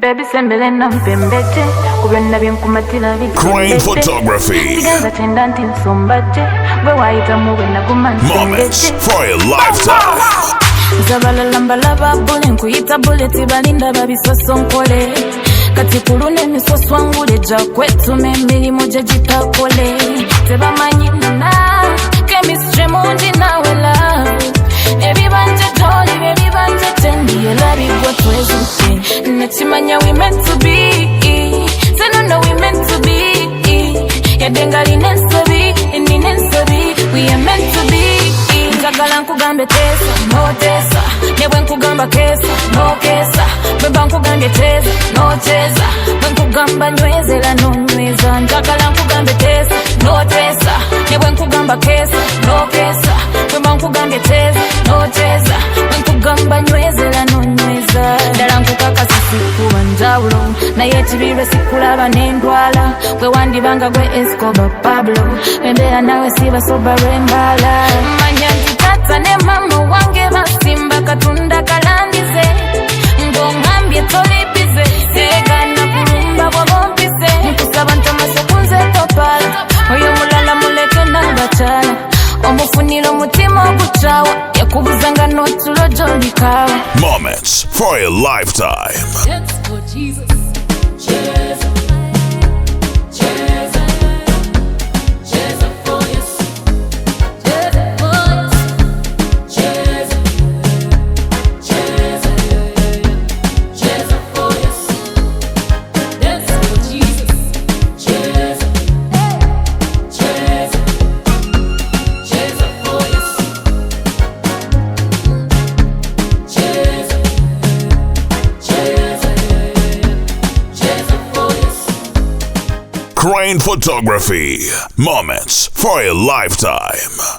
Baby sembele na mpembete kubyonna byenkumatira Crane Photography. Siganza tenda nti nsombatte bwe wayitamu bwe naguma Moments for a lifetime. Zabalala mbalaba bule nkuyita buleti balinda babisosonkole kati kulune emisoswa ngule gya kwetuma emirimu gye gitakole tebamanyi nana chemistry mungi nawe love ebibanja toli ebibanja tendi elabigwa twezuke nekimanya we meant to be senono we meant to be yadengali nensobi we are meant to be njagala nkugambe tesa no tesa nebwe nkugamba kesa no kesa bwemba nkugambye tesa no tesa bwe nkugamba nywezera no nyweza njagala nkugambe tesa no tesa nebwe nkugamba kesa no kesa bwemba nkugambye tesa no tesa bwe nkugamba nywezera no nyweza ddala nkukaka sisikuba njawulo naye ekibirwe sikulaba n'endwala bwe wandibanga gwe Escobar Pablo embeera nawe sibasoba lw'embala manya tata ne mama wange basimba katunda kalandize ngongambye tolipize segana kulumba bwabompize nkusaba ntomaso kunze topala oyo mulala muleke nabacala omufunira omutima ogucawa yakubuzanga n'otulo gyolikawa. Moments for a lifetime. Dance for Jesus. Jesus. Crane Photography. Moments for a lifetime.